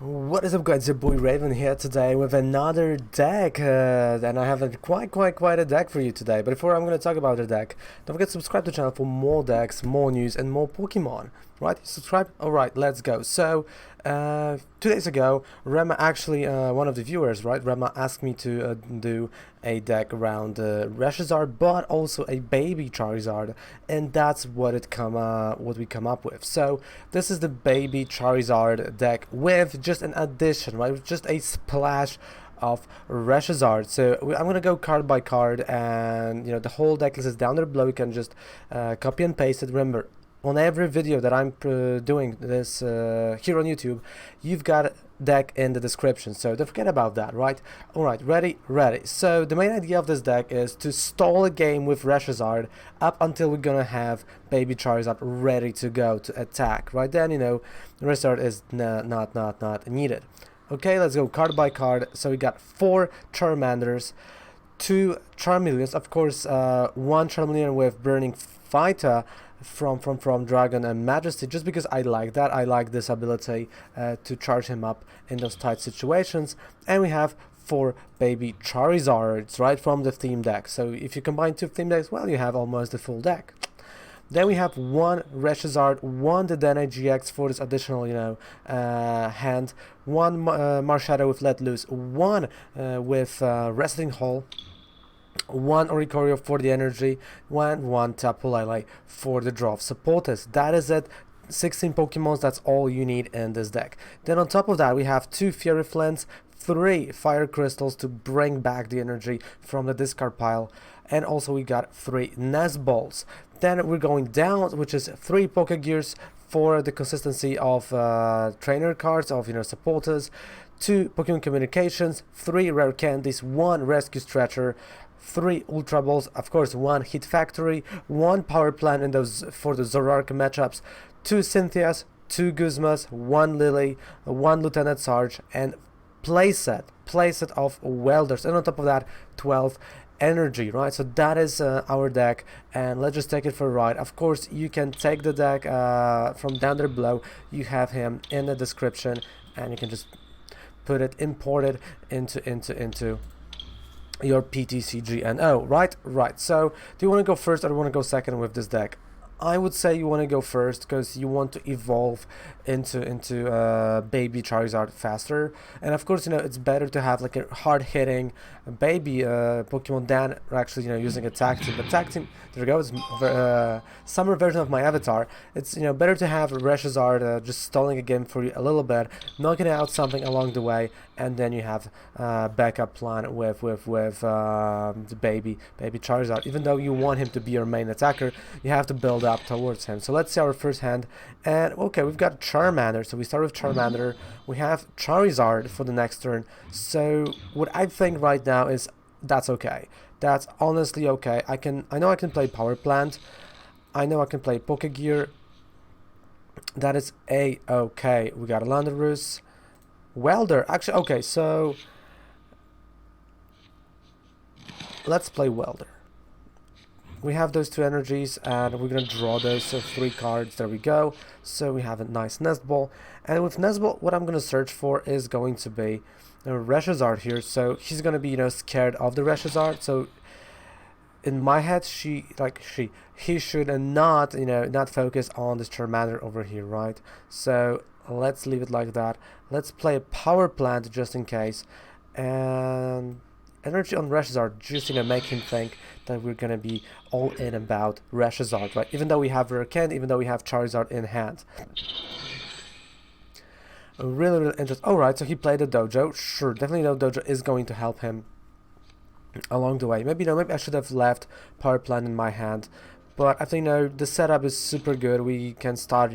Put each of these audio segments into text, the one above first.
What is up, guys? Your boy Raven here today with another deck, and I have a quite a deck for you today. But before I'm going to talk about the deck, don't forget to subscribe to the channel for more decks, more news, and more Pokemon. Right? Subscribe? Alright, let's go. So, 2 days ago, Rema actually, one of the viewers, right? Rema asked me to do a deck around Reshizard, but also a Baby Charizard, and that's what we come up with. So, this is the Baby Charizard deck with just an addition, right? With just a splash of Reshizard. So I'm gonna go card by card, and the whole deck list is down there below. You can just copy and paste it. Remember, on every video that I'm doing this here on YouTube, you've got a deck in the description, so don't forget about that, right? Alright, ready? So the main idea of this deck is to stall a game with Reshizard up until we're gonna have Baby Charizard ready to go to attack. Right then, Reshizard is not needed. Okay, let's go card by card. So we got 4 Charmanders, 2 Charmeleons, of course, 1 Charmeleon with Burning Vita from Dragon and Majesty, just because I like that. I like this ability to charge him up in those tight situations. And we have 4 Baby Charizards, right, from the theme deck. So if you combine 2 theme decks, well, you have almost the full deck. Then we have 1 Reshizard, 1 Dedenne-GX for this additional, hand, 1 Marshadow with Let Loose, 1 with Wrestling Hall, 1 Oricorio for the energy, 1 Tapu Lele for the draw of supporters. That is it. 16 Pokemons, that's all you need in this deck. Then on top of that, we have 2 Fiery Flints, 3 Fire Crystals to bring back the energy from the discard pile, and also we got 3 Nest Balls. Then we're going down, which is 3 Pokégears for the consistency of trainer cards, of supporters, 2 Pokémon Communications, 3 Rare Candies, 1 Rescue Stretcher, 3 Ultra Balls, of course 1 Hit Factory, 1 Power Plant in those for the Zoroark matchups, 2 Cynthias, 2 Guzmas, 1 Lillie, 1 Lieutenant Sarge, and playset of Welders, and on top of that 12 energy, right? So that is our deck, and let's just take it for a ride. Of course, you can take the deck from down there below. You have him in the description, and you can just put it, import it into your PTCG. And right. So do you want to go first or do you want to go second with this deck? I would say you want to go first because you want to evolve into Baby Charizard faster, and of course it's better to have like a hard-hitting baby Pokemon than actually using a tag team. But tag team, there goes summer version of my avatar. It's better to have Reshizard just stalling a game for you a little bit, knocking out something along the way, and then you have backup plan with the baby Charizard. Even though you want him to be your main attacker, you have to build up towards him. So let's see our first hand, and okay, we've got Charmander, so we start with Charmander. We have Charizard for the next turn. So what I think right now is that's okay. That's honestly okay. I know I can play Power Plant. I know I can play Pokégear. That is okay. We got a Landorus, Welder. Actually, okay, so let's play Welder. We have those 2 energies, and we're gonna draw those 3 cards. There we go. So we have a nice Nest Ball, and with Nest Ball, what I'm gonna search for is going to be Reshizard here. So he's gonna be scared of the Reshizard. So in my head, he should not not focus on this Charmander over here, right? So let's leave it like that. Let's play a Power Plant just in case, and energy on Reshizard, just make him think that we're gonna be all in about Reshizard, right? Even though we have Rare Candy, even though we have Charizard in hand. Really interesting. Alright, so he played a Dojo. Sure, definitely Dojo is going to help him along the way. Maybe maybe I should have left Power Plant in my hand. But I think the setup is super good. We can start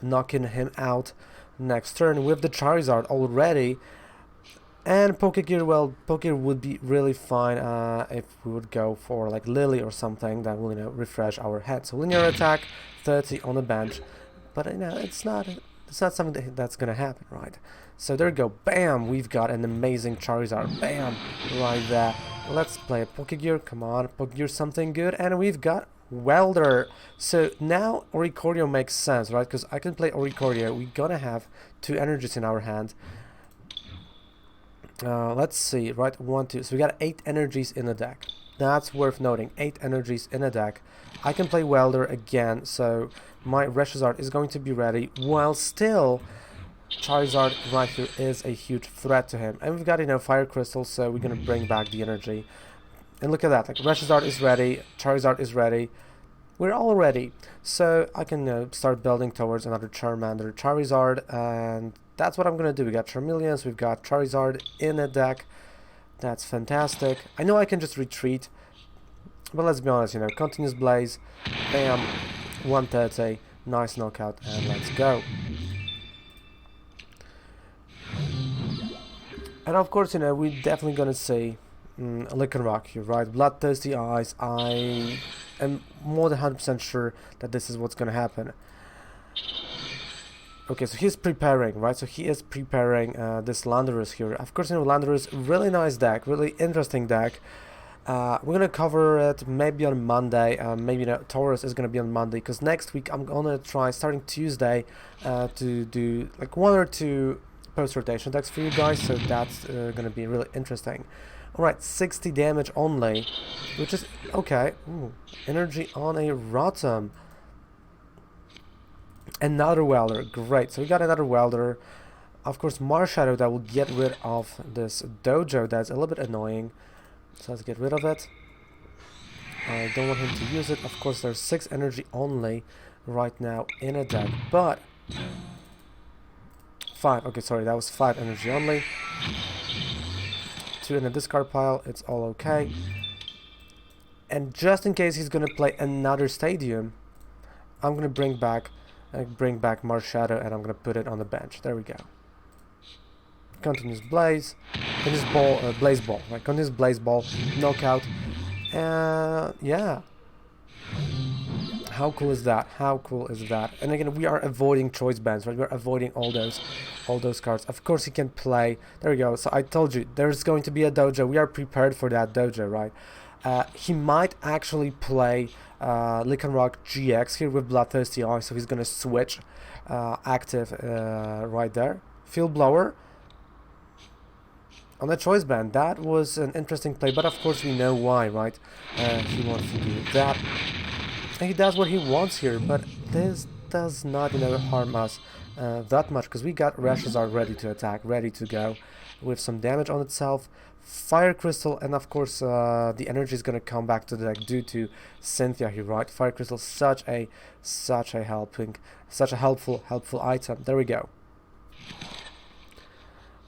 knocking him out next turn with the Charizard already. And Pokégear, well, Pokégear would be really fine if we would go for like Lillie or something that will refresh our head. So linear attack, 30 on the bench, but it's not something that's gonna happen, right? So there we go, bam, we've got an amazing Charizard, bam, right there. Let's play a Pokégear, come on, Pokégear something good, and we've got Welder. So now Oricorio makes sense, right? Because I can play Oricorio. We're gonna have 2 energies in our hand. Let's see, right, 1, 2, so we got 8 energies in the deck. That's worth noting, 8 energies in a deck. I can play Welder again, so my Reshizard is going to be ready, while still Charizard right here is a huge threat to him. And we've got, you know, Fire Crystal, so we're gonna bring back the energy. And look at that, like Reshizard is ready, Charizard is ready. We're all ready, so I can start building towards another Charmander Charizard, and that's what I'm gonna do. We got Charmeleons, we've got Charizard in a deck. That's fantastic. I know I can just retreat, but let's be honest, you know, continuous blaze, bam, 130, nice knockout, and let's go. And of course, you know, we're definitely gonna see Lycanroc here, right? Bloodthirsty Eyes. I am more than 100% sure that this is what's gonna happen. Okay, so he's preparing, right? So he is preparing this Landorus here. Of course, you know, Landorus, really nice deck, really interesting deck. We're gonna cover it maybe on Monday. Maybe, you know, Taurus is gonna be on Monday, because next week I'm gonna try, starting Tuesday, to do like 1 or 2 post-rotation decks for you guys. So that's gonna be really interesting. Alright, 60 damage only, which is okay. Ooh, energy on a Rotom. Another Welder, great. So we got another Welder. Of course, Marshadow that will get rid of this Dojo. That's a little bit annoying. So let's get rid of it. I don't want him to use it. Of course, there's 6 energy only right now in a deck, but 5. Okay, sorry, that was 5 energy only. 2 in the discard pile. It's all okay. And just in case he's gonna play another Stadium, I'm gonna bring back Marshadow, and I'm gonna put it on the bench. There we go. Continuous Blaze, continuous ball, Blaze Ball, right? Continuous Blaze Ball, knockout. Yeah. How cool is that? How cool is that? And again, we are avoiding choice bands, right? We're avoiding all those cards. Of course, he can play. There we go. So I told you, there's going to be a Dojo. We are prepared for that Dojo, right? He might actually play Lycanroc GX here with Bloodthirsty Eye, so he's gonna switch active right there. Field Blower on the choice band. That was an interesting play, but of course we know why, right? He wants to do that. And he does what he wants here, but this does not, you know, harm us that much, because we got Reshizard ready to attack, ready to go, with some damage on itself. Fire Crystal, and of course the energy is gonna come back to the deck due to Cynthia here, right? Fire Crystal, such a helpful item. There we go.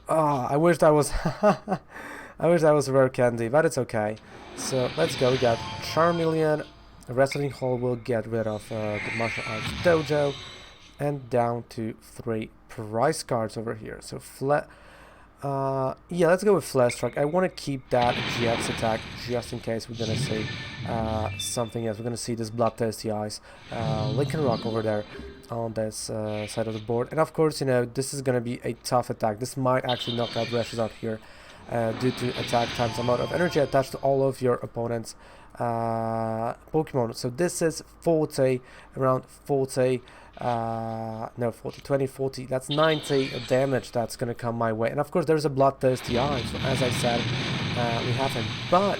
Ah, I wish that was I wish that was Rare Candy, but it's okay. So let's go. We got Charmeleon. Wrestling Hall will get rid of the Martial Arts Dojo, and down to 3 prize cards over here. So yeah, let's go with Fleshstruck. I want to keep that GX attack just in case we're gonna see something else. We're gonna see this Bloodthirsty Eyes, Lycanroc over there on this side of the board. And of course, you know, this is gonna be a tough attack. This might actually knock out Reshizard here due to attack times amount of energy attached to all of your opponent's Pokemon. So this is 40, around 40. No, 40, 20, 40, that's 90 damage that's gonna come my way. And of course there's a Bloodthirsty Eye, so as I said, we have him. But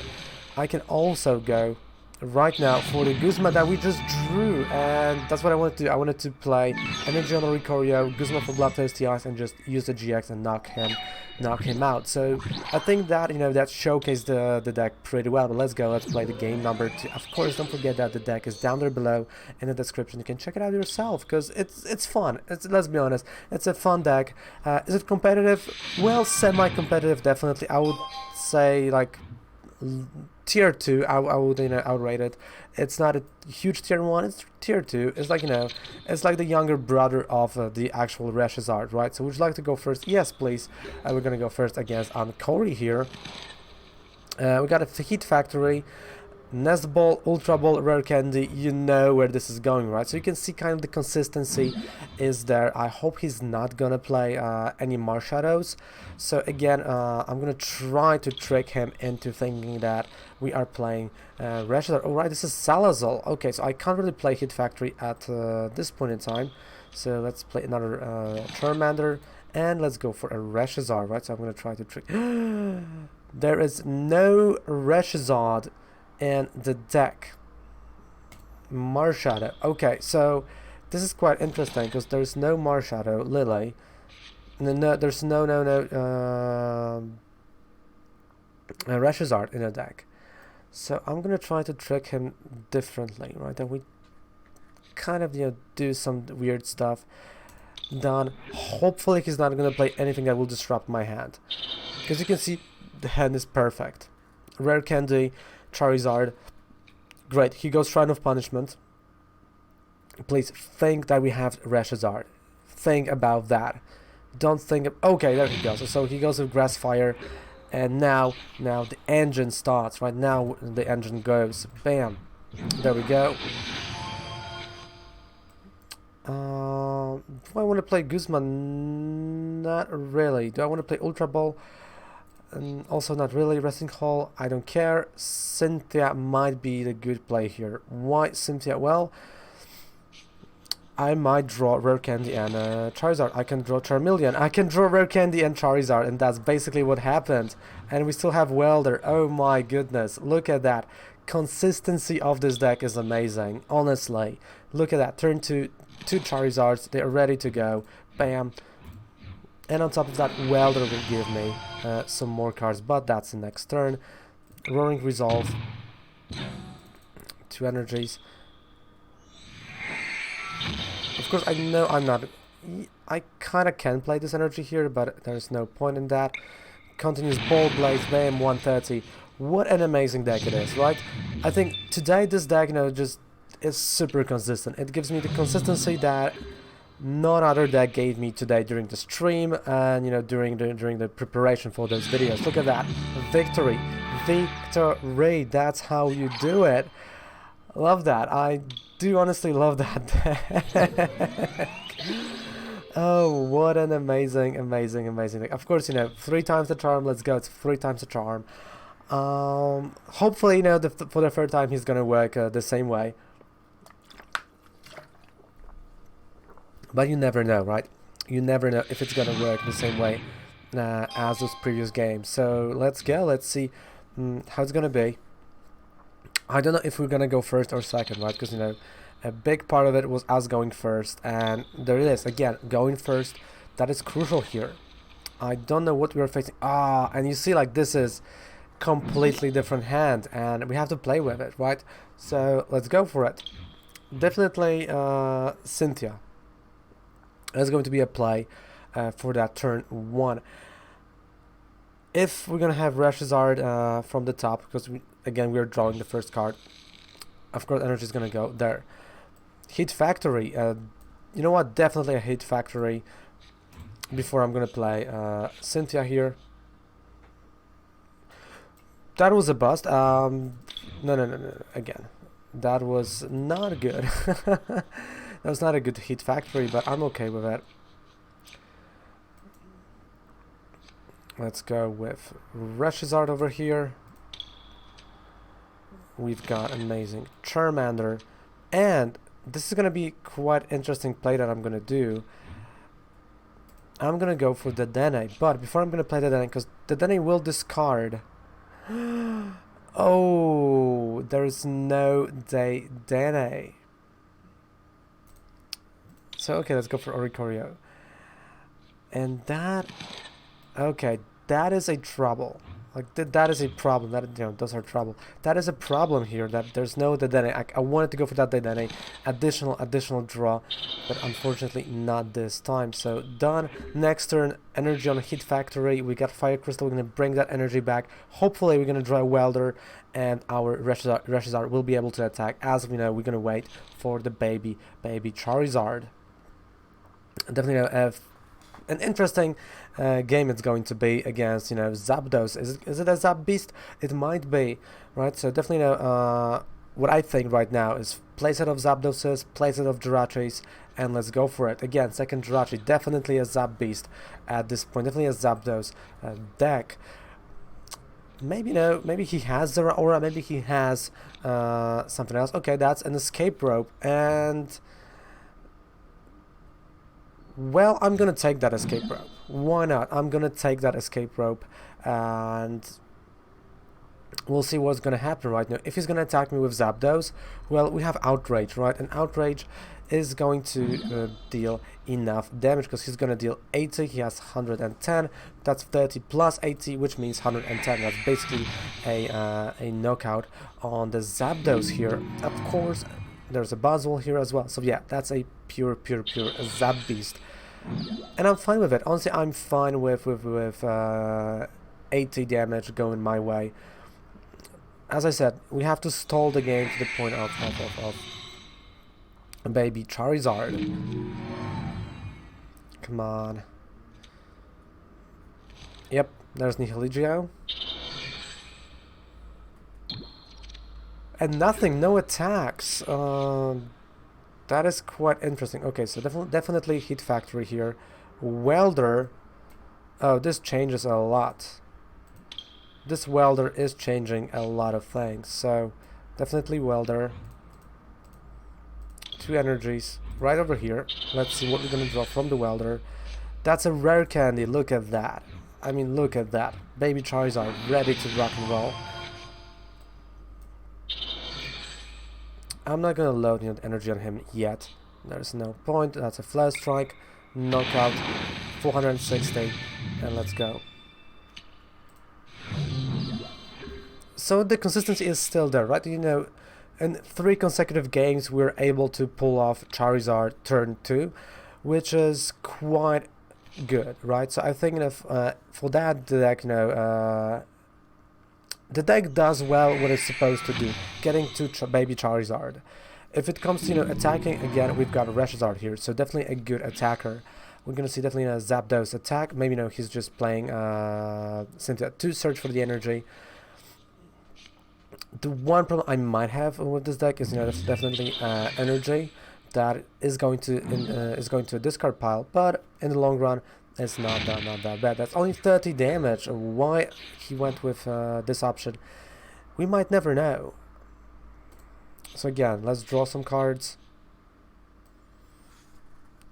I can also go right now for the Guzma that we just drew, and that's what I wanted to do. I wanted to play Energy on Oricorio, Guzma for Bloodthirsty Eyes, and just use the GX and knock him out. So I think that, you know, that showcased the deck pretty well. But let's go, let's play the game number 2. Of course, don't forget that the deck is down there below in the description. You can check it out yourself, because it's fun. Let's be honest, it's a fun deck. Is it competitive? Well, semi-competitive, definitely. I would say like tier 2. I would, you know, outrate it. It's not a huge tier 1, it's tier 2. It's like, you know, it's like the younger brother of the actual Reshizard, right? So would you like to go first? Yes, please. We're gonna go first against Corey here. We got a Heat Factory, Nest Ball, Ultra Ball, Rare Candy. You know where this is going, right? So you can see kind of the consistency is there. I hope he's not gonna play any Marshadows. So again, I'm gonna try to trick him into thinking that we are playing Reshizard. Alright, this is Salazar. Okay, so I can't really play Hit Factory at this point in time. So let's play another Charmander, and let's go for a Reshizard, right? So I'm gonna try to trick. There is no Reshizard in the deck. Marshadow. Okay, so this is quite interesting because there's no Marshadow Lillie. No, there's no Reshizard in the deck. So I'm gonna try to trick him differently, right? And we kind of, you know, do some weird stuff. Done. Hopefully he's not gonna play anything that will disrupt my hand, because you can see the hand is perfect. Rare Candy Charizard. Great. He goes Shrine of Punishment. Please think that we have Reshizard. Think about that. Don't think of, okay, there he goes. So he goes with Grass Fire, and now the engine starts. Right now the engine goes. Bam. There we go. Do I want to play Guzma? Not really. Do I want to play Ultra Ball? And also not really. Wrestling Hall, I don't care. Cynthia might be the good play here. Why Cynthia? Well, I might draw Rare Candy and Charizard. I can draw Charmeleon. I can draw Rare Candy and Charizard, and that's basically what happened. And we still have Welder. Oh my goodness, look at that. Consistency of this deck is amazing, honestly. Look at that. Turn to two Charizards. They are ready to go. Bam. And on top of that, Welder will give me some more cards, but that's the next turn. Roaring Resolve. 2 energies. Of course, I know I'm not... I kind of can play this energy here, but there's no point in that. Continuous Ball Blaze, bam, 130. What an amazing deck it is, right? I think today this deck, you know, just is super consistent. It gives me the consistency that none other deck gave me today during the stream and, you know, during the preparation for those videos. Look at that. Victory. Victory. That's how you do it. Love that. I do honestly love that deck. Oh, what an amazing deck. Of course, you know, 3 times the charm. Let's go. It's 3 times the charm. Hopefully, you know, for the third time he's gonna work the same way. But you never know, right? You never know if it's gonna work the same way as those previous games. So let's go. Let's see how it's gonna be. I don't know if we're gonna go first or second, right? Because, you know, a big part of it was us going first, and there it is again, going first. That is crucial here. I don't know what we are facing. And you see, like, this is completely different hand, and we have to play with it, right? So let's go for it. Definitely Cynthia. There's going to be a play for that turn 1. If we're gonna have Reshizard from the top, because again we're drawing the first card, of course energy is gonna go there. Hit Factory, you know what, definitely a Hit Factory before I'm gonna play Cynthia here. That was a bust. No, again, that was not good. That was not a good Hit Factory, but I'm okay with it. Let's go with Reshizard over here. We've got amazing Charmander, and this is gonna be quite interesting play that I'm gonna do. I'm gonna go for the Dedenne, but before I'm gonna play the Dedenne, because the Dedenne will discard. Oh, there's no Dedenne. So okay, let's go for Oricorio. And that, okay, that is a trouble. Like that is a problem. That, you know, those are trouble. That is a problem here. That there's no Dedenne. I wanted to go for that Dedenne, additional draw, but unfortunately not this time. So done. Next turn, energy on Hit Factory. We got Fire Crystal. We're gonna bring that energy back. Hopefully we're gonna draw a Welder, and our Reshizard will be able to attack. As we know, we're gonna wait for the baby Charizard. Definitely an interesting game it's going to be against, you know, Zapdos. Is it a Zap Beast? It might be, right? So definitely, you know, what I think right now is play set of Zapdoses, play set of Jirachis, and let's go for it. Again, second Jirachi, definitely a Zap Beast at this point, definitely a Zapdos deck. Maybe, you know, maybe he has Zera Aura, maybe he has something else. Okay, that's an Escape Rope, and Well, I'm gonna take that escape rope. Why not? I'm gonna take that escape rope, and we'll see what's gonna happen right now. If he's gonna attack me with Zapdos, well, we have Outrage, right? And Outrage is going to deal enough damage because he's gonna deal 80. He has 110. That's 30 plus 80, which means 110. That's basically a knockout on the Zapdos here. Of course, there's a Buzzwole here as well. So yeah, that's a pure Zap Beast, and I'm fine with it. Honestly, I'm fine with 80 damage going my way. As I said, we have to stall the game to the point of Baby Charizard. Come on. Yep, there's Nihilego. And nothing, no attacks. That is quite interesting. Okay, so definitely Heat Factory here. Welder. Oh, this changes a lot. This Welder is changing a lot of things. So, definitely Welder. 2 energies right over here. Let's see what we're gonna draw from the Welder. That's a rare candy. Look at that. I mean, look at that. Baby Charizard ready to rock and roll. I'm not gonna load energy on him yet. There's no point. That's a Flash Strike. Knockout. 460. And let's go. So the consistency is still there, right? You know, in 3 consecutive games we're able to pull off Charizard turn 2, which is quite good, right? So I think if for that deck, you know, the deck does well what it's supposed to do, getting to Baby Charizard. If it comes to, you know, attacking, again, we've got a Reshizard here, so definitely a good attacker. We're gonna see definitely a Zapdos attack. Maybe, you know, he's just playing Cynthia to search for the energy. The one problem I might have with this deck is, you know, that's definitely energy that is going to a discard pile, but in the long run, it's not that bad. That's only 30 damage. Why he went with this option, we might never know. So again, let's draw some cards.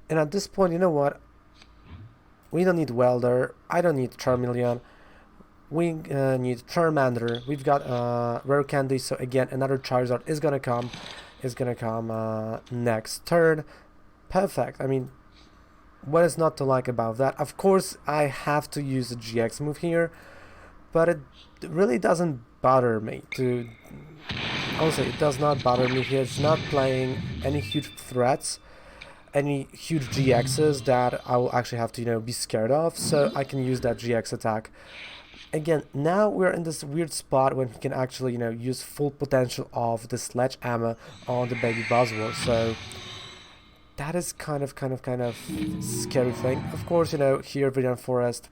And at this point, you know what? We don't need Welder. I don't need Charmeleon. We need Charmander. We've got Rare Candy. So again, another Charizard is gonna come. Next turn. Perfect. I mean, what is not to like about that? Of course, I have to use a GX move here, but it really doesn't bother me. Honestly, it does not bother me. He's not playing any huge threats, any huge GXs that I will actually have to, you know, be scared of. So I can use that GX attack. Again, now we're in this weird spot when he can actually, you know, use full potential of the Sledgehammer on the Baby Buzzwole. So that is kind of scary thing. Of course, you know, here Viridian Forest,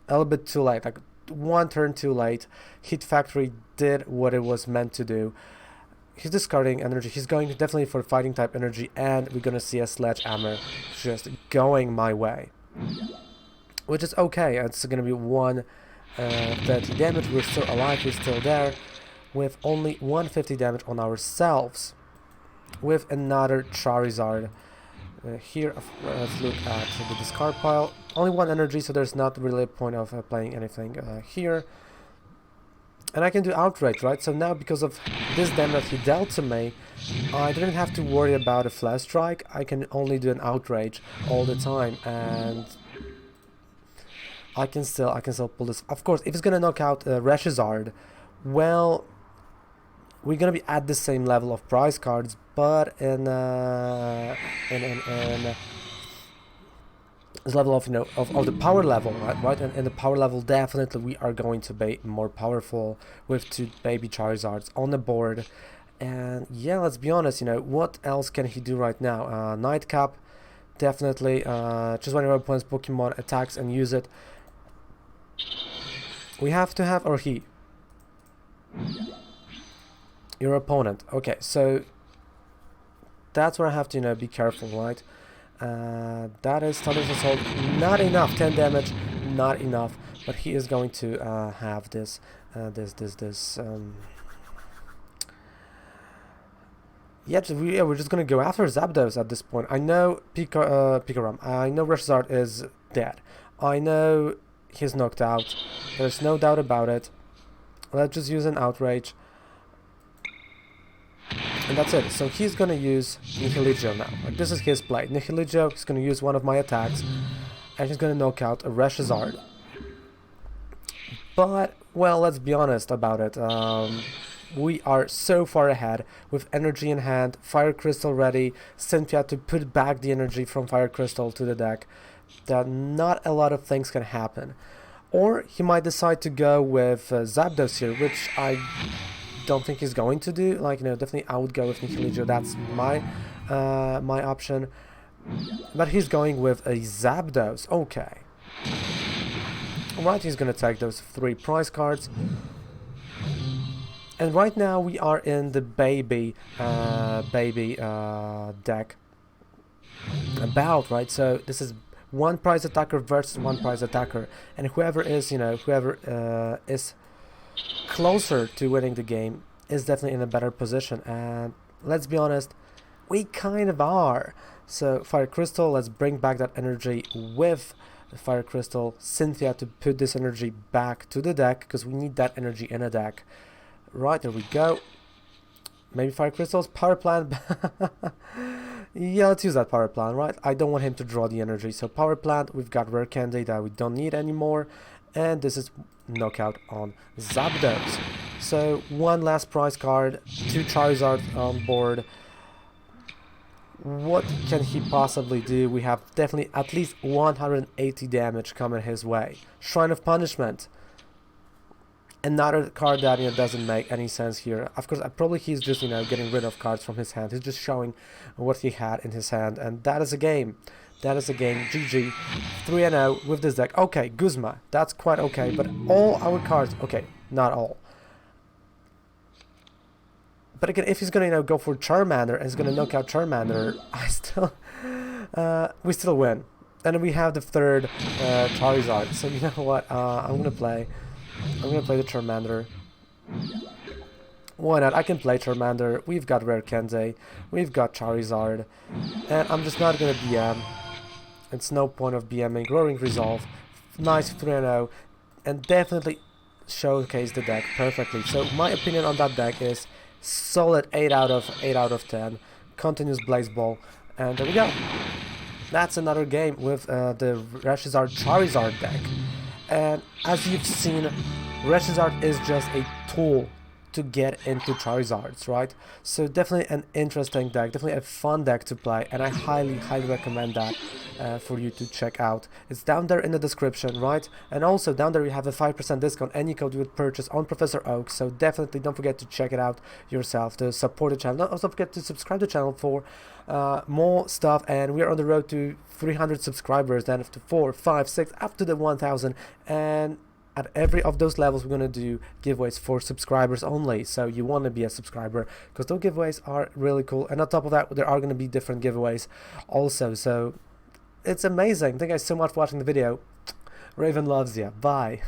a little bit too late, like 1 turn too late. Heat Factory did what it was meant to do. He's discarding energy. He's going definitely for fighting type energy, and we're gonna see a Sledgehammer just going my way, which is okay. It's gonna be 130 damage. We're still alive. We're still there, with only 150 damage on ourselves, with another Charizard. Here, let's look at the discard pile. Only 1 energy, so there's not really a point of playing anything here. And I can do Outrage, right? So now, because of this damage he dealt to me, I didn't have to worry about a Flash Strike. I can only do an Outrage all the time, and I can still pull this. Of course, if it's gonna knock out Reshizard, well, we're gonna be at the same level of prize cards, but in this level of, you know, of the power level, right? And in the power level, definitely we are going to be more powerful with 2 Baby Charizards on the board. And yeah, let's be honest, you know, what else can he do right now? Nightcap, definitely. Just whenever opponent's Pokemon attacks and use it, we have to have, or he, your opponent. Okay, so that's where I have to, you know, be careful, right? That is Thunderous Assault, not enough. 10 damage, not enough. But he is going to have this Yeah, we're just gonna go after Zapdos at this point. I know Pikarom. I know Reshizard is dead. I know he's knocked out. There's no doubt about it. Let's just use an Outrage. And that's it. So he's gonna use Nihilego now. Like, this is his play. Nihilego, he's gonna use one of my attacks. And he's gonna knock out a Reshizard. But, well, let's be honest about it. We are so far ahead with energy in hand, Fire Crystal ready, Cynthia to put back the energy from Fire Crystal to the deck, that not a lot of things can happen. Or he might decide to go with Zapdos here, which I don't think he's going to do. Like, you know, definitely I would go with Nihilego, that's my my option. But he's going with a Zapdos, okay. Alright, he's gonna take those 3 prize cards. And right now we are in the baby deck about, right? So this is one prize attacker versus one prize attacker, and whoever is, you know, whoever is closer to winning the game is definitely in a better position. And let's be honest, we kind of are. So Fire Crystal, let's bring back that energy with Fire Crystal. Cynthia to put this energy back to the deck, because we need that energy in a deck. Right, there we go. Maybe Fire Crystals, Power Plant. Yeah, let's use that Power Plant, right? I don't want him to draw the energy. So Power Plant, we've got Rare Candy that we don't need anymore. And this is knockout on Zapdos. So one last prize card, 2 Charizard on board. What can he possibly do? We have definitely at least 180 damage coming his way. Shrine of Punishment. Another card that, you know, doesn't make any sense here. Of course, probably he's just, you know, getting rid of cards from his hand. He's just showing what he had in his hand, and that is a game. That is a game. GG. 3-0 with this deck. Okay, Guzma. That's quite okay, but all our cards... Okay, not all. But again, if he's gonna, you know, go for Charmander and he's gonna knock out Charmander, we still win. And we have the 3rd Charizard. So you know what? I'm gonna play the Charmander. Why not? I can play Charmander. We've got Rare Candy. We've got Charizard. And I'm just not gonna BM. It's no point of BMing. Roaring Resolve. Nice 3-0. And definitely showcase the deck perfectly. So my opinion on that deck is solid 8 out of 10. Continuous Blaze Ball. And there we go. That's another game with the Reshizard Charizard deck. And as you've seen, Reshizard is just a tool to get into Charizards, right? So definitely an interesting deck, definitely a fun deck to play, and I highly recommend that for you to check out. It's down there in the description, right? And also down there you have a 5% discount any code you would purchase on Professor Oak, so definitely don't forget to check it out yourself to support the channel. Also forget to subscribe to the channel for more stuff, and we are on the road to 300 subscribers, then to 4, 5, 6, up to the 1000, and at every of those levels we're going to do giveaways for subscribers only. So you want to be a subscriber, because those giveaways are really cool, and on top of that there are going to be different giveaways also. So it's amazing. Thank you guys so much for watching the video. Raven loves you. Bye.